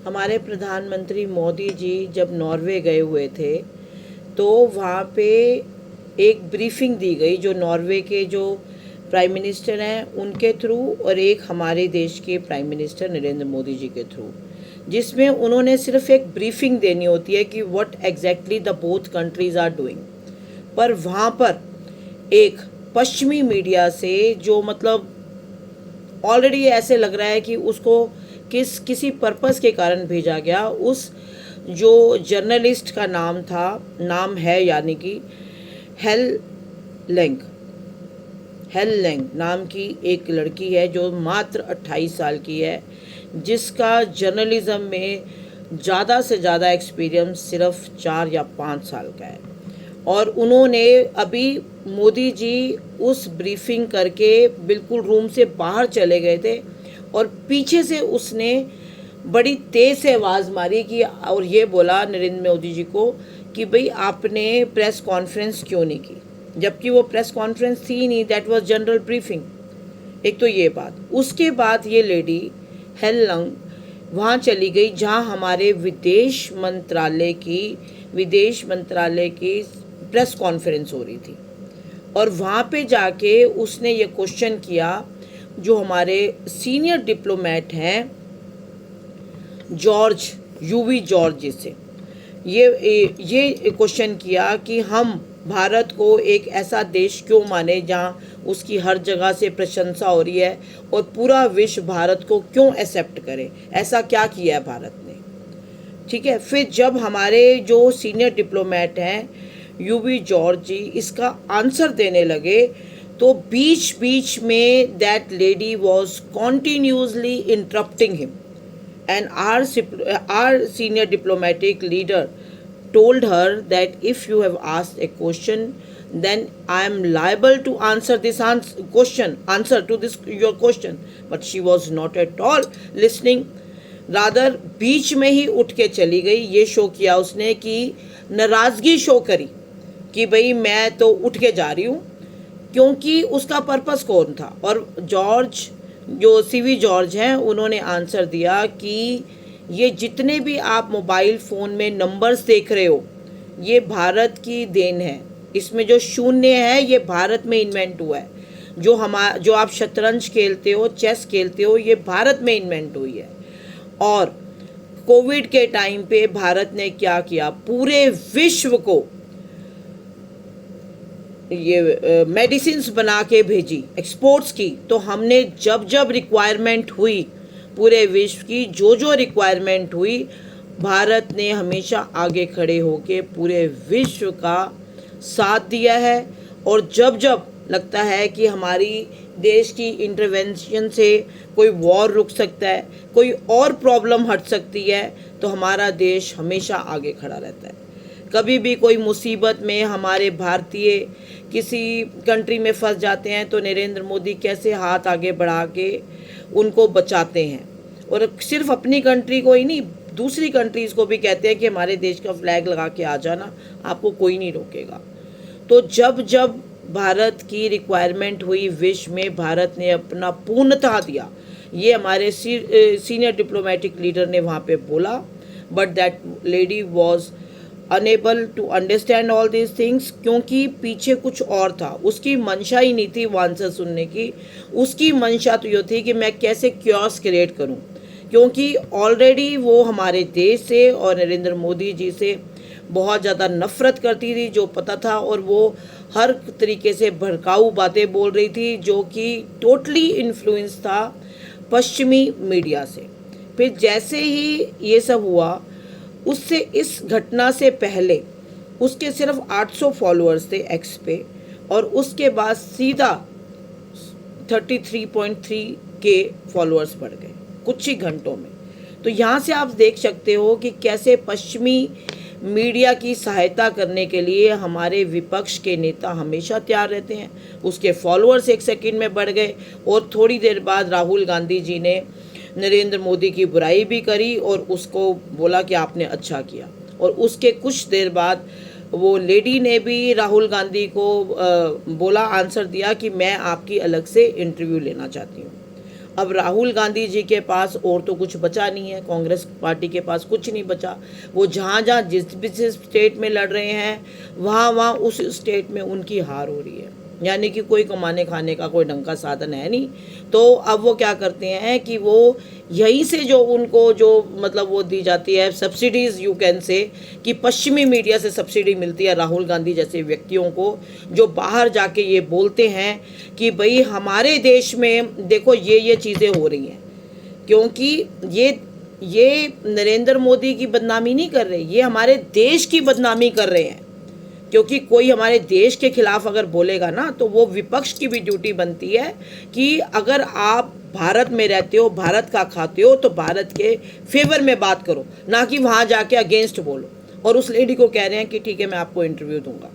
हमारे प्रधानमंत्री मोदी जी जब नॉर्वे गए हुए थे तो वहाँ पे एक ब्रीफिंग दी गई, जो नॉर्वे के जो प्राइम मिनिस्टर हैं उनके थ्रू और एक हमारे देश के प्राइम मिनिस्टर नरेंद्र मोदी जी के थ्रू, जिसमें उन्होंने सिर्फ एक ब्रीफिंग देनी होती है कि what exactly the both countries are doing. पर वहाँ पर एक पश्चिमी मीडिया से जो मतलब ऑलरेडी ऐसे लग रहा है कि उसको किसी पर्पस के कारण भेजा गया, उस जो जर्नलिस्ट का नाम है यानी कि हेल लेंग हेल लेंग नाम की एक लड़की है जो मात्र 28 साल की है, जिसका जर्नलिज्म में ज़्यादा से ज़्यादा एक्सपीरियंस सिर्फ 4 या 5 साल का है। और उन्होंने अभी मोदी जी उस ब्रीफिंग करके बिल्कुल रूम से बाहर चले गए थे और पीछे से उसने बड़ी तेज़ से आवाज़ मारी कि और ये बोला नरेंद्र मोदी जी को कि भाई आपने प्रेस कॉन्फ्रेंस क्यों नहीं की, जबकि वो प्रेस कॉन्फ्रेंस थी नहीं, दैट वाज जनरल ब्रीफिंग। एक तो ये बात, उसके बाद ये लेडी हेलंग वहाँ चली गई जहाँ हमारे विदेश मंत्रालय की प्रेस कॉन्फ्रेंस हो रही थी, और वहाँ पे जाके उसने ये क्वेश्चन किया जो हमारे सीनियर डिप्लोमेट हैं यूवी जॉर्ज जी से। ये क्वेश्चन किया कि हम भारत को एक ऐसा देश क्यों माने जहाँ उसकी हर जगह से प्रशंसा हो रही है और पूरा विश्व भारत को क्यों एक्सेप्ट करे, ऐसा क्या किया है भारत ने। ठीक है, फिर जब हमारे जो सीनियर डिप्लोमेट हैं यूवी जॉर्ज जी इसका आंसर देने लगे तो बीच बीच में that lady was continuously interrupting him, and our senior diplomatic leader told her that if you have asked a question, then I am liable to answer your question. But she was not at all listening. Rather बीच में ही उठ के चली गई। ये show किया उसने कि नाराज़गी शो करी कि भाई मैं तो उठ के जा रही हूँ, क्योंकि उसका पर्पस कौन था। और जो सीवी जॉर्ज हैं उन्होंने आंसर दिया कि ये जितने भी आप मोबाइल फ़ोन में नंबर्स देख रहे हो ये भारत की देन है, इसमें जो शून्य है ये भारत में इन्वेंट हुआ है, जो आप शतरंज खेलते हो, चेस खेलते हो, ये भारत में इन्वेंट हुई है। और कोविड के टाइम पे भारत ने क्या किया, पूरे विश्व को ये मेडिसिन्स बना के भेजी, एक्सपोर्ट्स की। तो हमने जब रिक्वायरमेंट हुई पूरे विश्व की, जो रिक्वायरमेंट हुई, भारत ने हमेशा आगे खड़े होके पूरे विश्व का साथ दिया है। और जब लगता है कि हमारी देश की इंटरवेंशन से कोई वॉर रुक सकता है, कोई और प्रॉब्लम हट सकती है, तो हमारा देश हमेशा आगे खड़ा रहता है। कभी भी कोई मुसीबत में हमारे भारतीय किसी कंट्री में फंस जाते हैं तो नरेंद्र मोदी कैसे हाथ आगे बढ़ा के उनको बचाते हैं। और सिर्फ अपनी कंट्री को ही नहीं, दूसरी कंट्रीज़ को भी कहते हैं कि हमारे देश का फ्लैग लगा के आ जाना, आपको कोई नहीं रोकेगा। तो जब भारत की रिक्वायरमेंट हुई विश्व में, भारत ने अपना पूर्णतः दिया। ये हमारे सीनियर डिप्लोमेटिक लीडर ने वहाँ पे बोला, but that lady was unable to understand all these things, क्योंकि पीछे कुछ और था। उसकी मंशा ही नहीं थी वो आंसर सुनने की, उसकी मंशा तो ये थी कि मैं कैसे क्योस क्रिएट करूं, क्योंकि ऑलरेडी वो हमारे देश से और नरेंद्र मोदी जी से बहुत ज़्यादा नफ़रत करती थी, जो पता था। और वो हर तरीके से भड़काऊ बातें बोल रही थी, जो कि टोटली इन्फ्लुएंस था पश्चिमी मीडिया से। फिर जैसे ही ये सब हुआ, उससे इस घटना से पहले उसके सिर्फ 800 फॉलोअर्स थे एक्स पे, और उसके बाद सीधा 33.3 के फॉलोअर्स बढ़ गए कुछ ही घंटों में। तो यहाँ से आप देख सकते हो कि कैसे पश्चिमी मीडिया की सहायता करने के लिए हमारे विपक्ष के नेता हमेशा तैयार रहते हैं। उसके फॉलोअर्स एक सेकंड में बढ़ गए, और थोड़ी देर बाद राहुल गांधी जी ने नरेंद्र मोदी की बुराई भी करी और उसको बोला कि आपने अच्छा किया। और उसके कुछ देर बाद वो लेडी ने भी राहुल गांधी को बोला, आंसर दिया कि मैं आपकी अलग से इंटरव्यू लेना चाहती हूँ। अब राहुल गांधी जी के पास और तो कुछ बचा नहीं है, कांग्रेस पार्टी के पास कुछ नहीं बचा। वो जहाँ जहाँ जिस भी स्टेट में लड़ रहे हैं वहाँ वहाँ उस स्टेट में उनकी हार हो रही है, यानी कि कोई कमाने खाने का कोई ढंग का साधन है नहीं। तो अब वो क्या करते हैं कि वो यहीं से जो उनको जो मतलब वो दी जाती है सब्सिडीज़, यू कैन से, कि पश्चिमी मीडिया से सब्सिडी मिलती है राहुल गांधी जैसे व्यक्तियों को, जो बाहर जाके ये बोलते हैं कि भाई हमारे देश में देखो ये चीज़ें हो रही हैं। क्योंकि ये नरेंद्र मोदी की बदनामी नहीं कर रहे, ये हमारे देश की बदनामी कर रहे हैं। क्योंकि कोई हमारे देश के खिलाफ अगर बोलेगा ना तो वो विपक्ष की भी ड्यूटी बनती है कि अगर आप भारत में रहते हो, भारत का खाते हो, तो भारत के फेवर में बात करो, ना कि वहाँ जाके अगेंस्ट बोलो। और उस लेडी को कह रहे हैं कि ठीक है मैं आपको इंटरव्यू दूंगा।